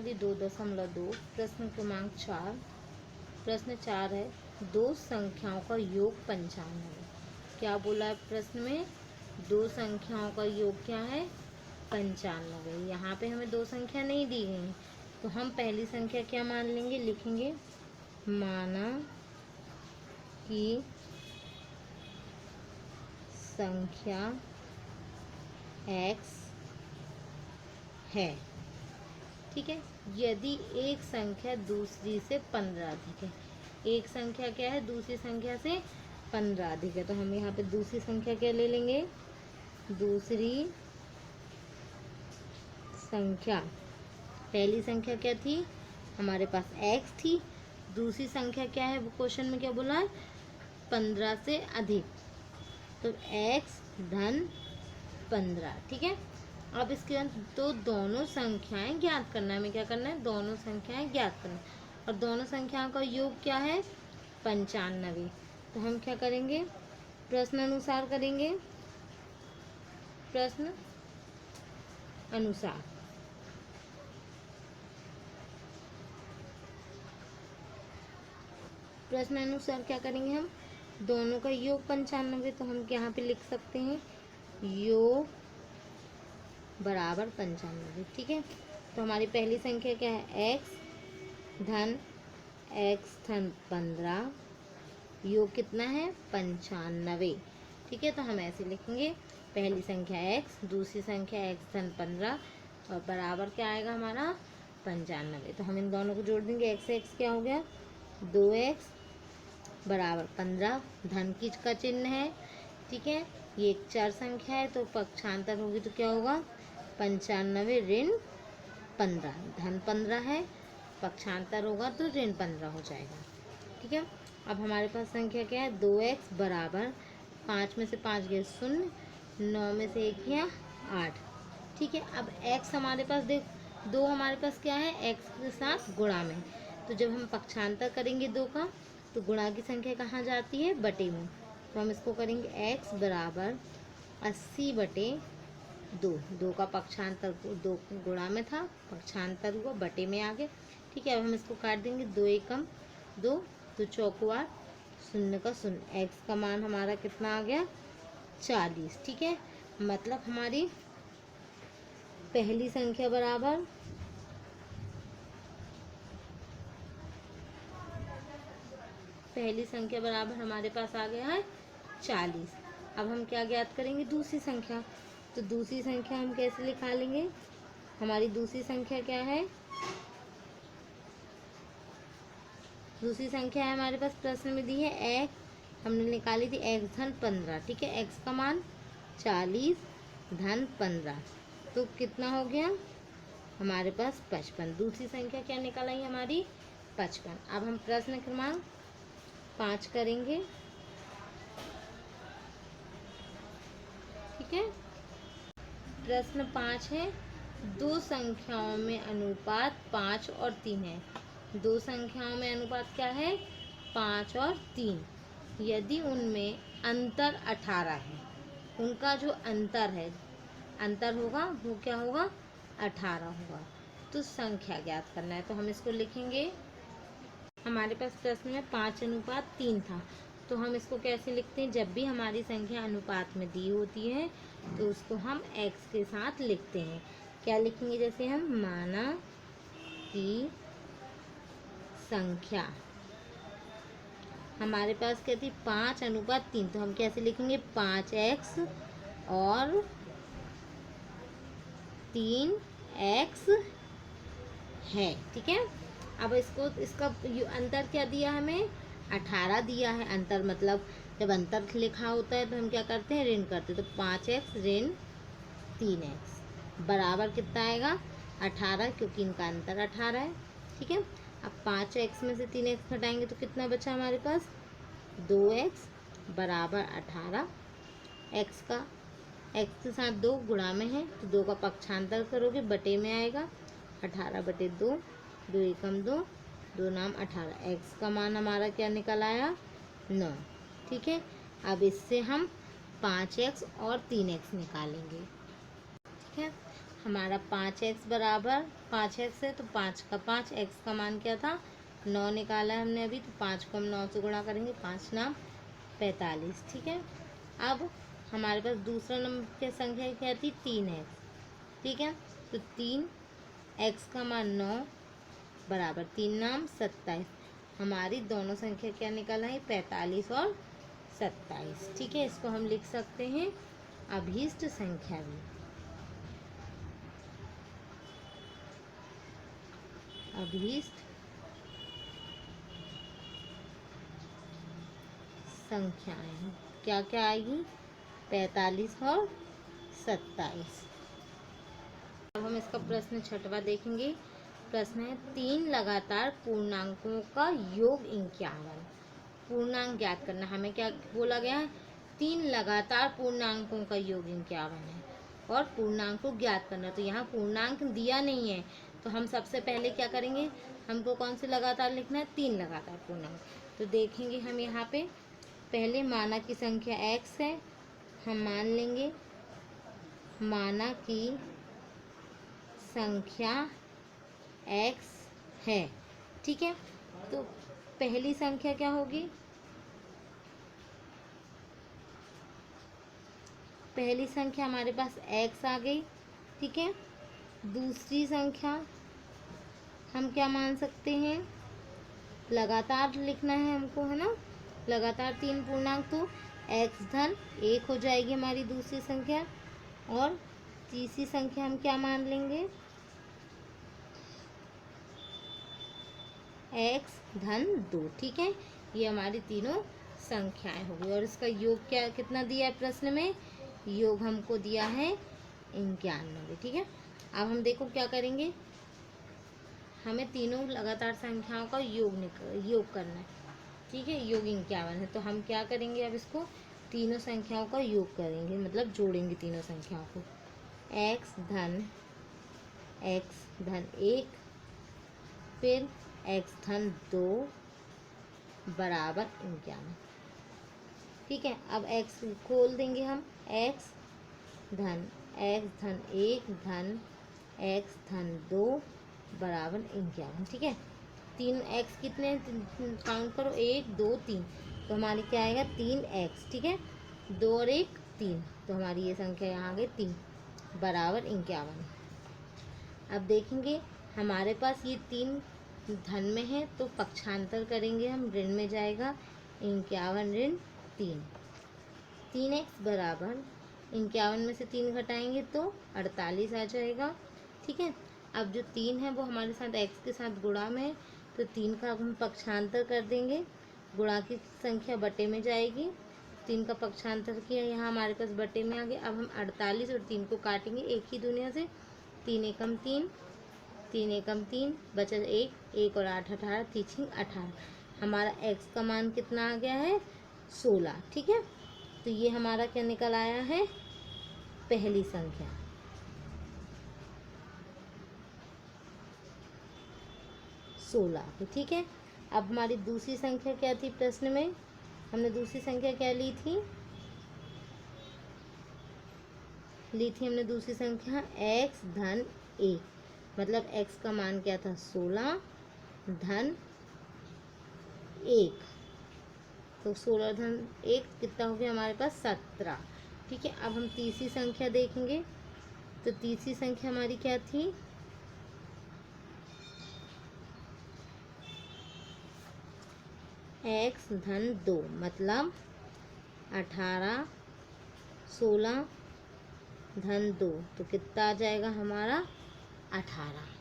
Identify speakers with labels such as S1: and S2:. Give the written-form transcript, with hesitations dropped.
S1: आकृति 2.2 प्रश्न क्रमांक 4। प्रश्न 4 है, दो संख्याओं का योग 95। क्या बोला है प्रश्न में? दो संख्याओं का योग क्या है? 95। यहाँ पे हमें दो संख्या नहीं दी गई, तो हम पहली संख्या क्या मान लेंगे? लिखेंगे माना कि संख्या x है। ठीक है, यदि एक संख्या दूसरी से 15 अधिक है। एक संख्या क्या है? दूसरी संख्या से 15 अधिक है। तो हम यहाँ पे दूसरी संख्या क्या ले लेंगे? दूसरी संख्या, पहली संख्या क्या थी? हमारे पास x थी। दूसरी संख्या क्या है? वो क्वेश्चन में क्या बोला है? 15 से अधिक, तो x धन 15। ठीक है, अब इसके बाद तो दोनों संख्याएं ज्ञात करना है। हमें क्या करना है? दोनों संख्याएं ज्ञात करना है, और दोनों संख्याओं का योग क्या है? 95। तो हम क्या करेंगे? प्रश्न अनुसार करेंगे। प्रश्न अनुसार प्रश्न अनुसार क्या करेंगे हम? दोनों का योग 95, तो हम यहाँ पे लिख सकते हैं योग बराबर 95। ठीक है, तो हमारी पहली संख्या क्या है? x धन 15, योग कितना है? 95। ठीक है, तो हम ऐसे लिखेंगे, पहली संख्या x, दूसरी संख्या x धन 15, और बराबर क्या आएगा हमारा? 95। तो हम इन दोनों को जोड़ देंगे। x क्या हो गया? 2x बराबर 15, धन की का चिन्ह है। ठीक है, ये एक चार संख्या है, तो पक्षांतर होगी तो क्या होगा? 95 ऋण 15, धन 15 है, पक्षांतर होगा तो ऋण 15 हो जाएगा। ठीक है, अब हमारे पास संख्या क्या है? 2x बराबर 5 में से 5 गए 0, 9 में से 1 गया 8। ठीक है, अब x हमारे पास देख, 2 हमारे पास क्या है? x के साथ गुणा में, तो जब हम पक्षांतर करेंगे 2 का, तो गुणा की संख्या कहाँ जाती है? बटे में। तो हम इसको करेंगे x बराबर 80/2। 2 का पक्षांतर 2 गुणा में था, पक्षांतर हुआ, बटे में आ गया। ठीक है, अब हम इसको काट देंगे। 2 एकम 2, तो चौकुआर 0 का 0। x का मान हमारा कितना आ गया? 40। ठीक है, मतलब हमारी पहली संख्या बराबर हमारे पास आ गया है 40। अब हम क्या ज्ञात करेंगे? दूसरी संख्या। तो दूसरी संख्या हम कैसे लिखा लेंगे? हमारी दूसरी संख्या क्या है? दूसरी संख्या है हमारे पास प्रश्न में दी है x, हमने निकाली थी x धन 15। ठीक है, x का मान 40 धन 15, तो कितना हो गया हमारे पास? 55। दूसरी संख्या क्या निकल आई हमारी? 55। अब हम प्रश्न क्रमांक 5 करेंगे। ठीक है, प्रश्न 5 है, दो संख्याओं में अनुपात 5 और 3 है। दो संख्याओं में अनुपात क्या है? 5 और 3। यदि उनमें अंतर 18 है, उनका जो अंतर है, अंतर होगा वो क्या होगा? 18 होगा। तो संख्या ज्ञात करना है, तो हम इसको लिखेंगे। हमारे पास प्रश्न में 5:3 था, तो हम इसको कैसे लिखते हैं? जब भी हमारी संख्या अनुपात में दी होती है, तो उसको हम x के साथ लिखते हैं। क्या लिखेंगे? जैसे हम माना कि संख्या हमारे पास क्या थी? 5:3, तो हम कैसे लिखेंगे? 5x और 3x है। ठीक है, अब इसका अंतर क्या दिया हमें? 18 दिया है। अंतर मतलब जब अंतर लिखा होता है तो हम क्या करते हैं? ऋण करते हैं। तो 5x ऋण 3x बराबर कितना आएगा? 18, क्योंकि इनका अंतर 18 है। ठीक है, अब 5x में से 3x घटाएंगे तो कितना बचा हमारे पास? 2x बराबर 18। x के साथ 2 गुणा में है, तो 2 का पक्षांतर करोगे, बटे में आएगा। 18/2, 2 एकम 2, 2 नाम 18। x का मान हमारा क्या निकल आया? 9। ठीक है, अब इससे हम 5x और 3x निकालेंगे। ठीक है, हमारा 5x बराबर 5x है तो 5 का 5, x का मान क्या था 9 निकाला है हमने अभी, तो 5 को हम 9 से गुणा करेंगे, 5 9 45। ठीक है, अब हमारे पास दूसरा नंबर की संख्या क्या थी 3x। ठीक है, तो 3x का मान 9 बराबर 3 नाम 27। हमारी दोनों संख्या क्या निकला है 45 और 27। ठीक है, इसको हम लिख सकते हैं अभीष्ट संख्या भी। अभीष्ट संख्याएं क्या क्या आएगी 45 और 27। अब हम इसका प्रश्न छठवां देखेंगे। प्रश्न है 3 लगातार पूर्णांकों का योग 51। पूर्णांक ज्ञात करना। हमें क्या बोला गया है 3 लगातार पूर्णांकों का योग 51 है और पूर्णांक को ज्ञात करना। तो यहाँ पूर्णांक दिया नहीं है, तो हम सबसे पहले क्या करेंगे, हमको कौन से लगातार लिखना है 3 लगातार पूर्णांक। तो देखेंगे हम यहाँ पे पहले माना की संख्या x है, हम मान लेंगे माना की संख्या x है। ठीक है, तो पहली संख्या क्या होगी, पहली संख्या हमारे पास x आ गई। ठीक है, दूसरी संख्या हम क्या मान सकते हैं, लगातार लिखना है हमको, है ना, लगातार 3 पूर्णांक, तो x धन 1 हो जाएगी हमारी दूसरी संख्या। और तीसरी संख्या हम क्या मान लेंगे x धन 2। ठीक है, ये हमारी तीनों संख्याएं हो गई। और इसका योग क्या कितना दिया है प्रश्न में, योग हमको दिया है 91। ठीक है, अब हम देखो क्या करेंगे, हमें तीनों लगातार संख्याओं का योग करना है। ठीक है, योग 51 है, तो हम क्या करेंगे, अब इसको तीनों संख्याओं का योग करेंगे, मतलब जोड़ेंगे तीनों संख्याओं को। x धन 1 फिर x धन 2 बराबर 51। ठीक है, अब x खोल देंगे हम, x धन 1 धन x धन 2 बराबर 51। ठीक है, तीन x कितने काउंट करो 1 2 3, तो हमारी क्या आएगा 3x। ठीक है, 2 और 1 3, तो हमारी ये संख्या यहाँ आ गई 3 बराबर 51। अब देखेंगे हमारे पास ये 3 धन में है, तो पक्षांतर करेंगे हम, ऋण में जाएगा 51 ऋण 3। 3x बराबर 51 में से 3 घटाएंगे तो 48 आ जाएगा। ठीक है, अब जो 3 है वो हमारे साथ x के साथ गुणा में है, तो 3 का अब हम पक्षांतर कर देंगे, गुणा की संख्या बटे में जाएगी, 3 का पक्षांतर किया, यहाँ हमारे पास बटे में आ गया। अब हम 48 और 3 को काटेंगे एक ही दुनिया से, 3 एकम 3 3 एकम 3 बचा 1 और 8 18 3 18। हमारा x का मान कितना आ गया है 16। ठीक है, तो ये हमारा क्या निकल आया है पहली संख्या। तो ठीक है, अब हमारी दूसरी संख्या क्या थी प्रश्न में, हमने दूसरी संख्या क्या ली थी हमने दूसरी संख्या x धन 1, मतलब x का मान क्या था 16 धन 1, तो 16 धन 1 कितना हो गया हमारे पास 17। ठीक है, अब हम तीसरी संख्या देखेंगे, तो तीसरी संख्या हमारी क्या थी x धन 2, मतलब 18 16 धन 2, तो कितना आ जाएगा हमारा 18।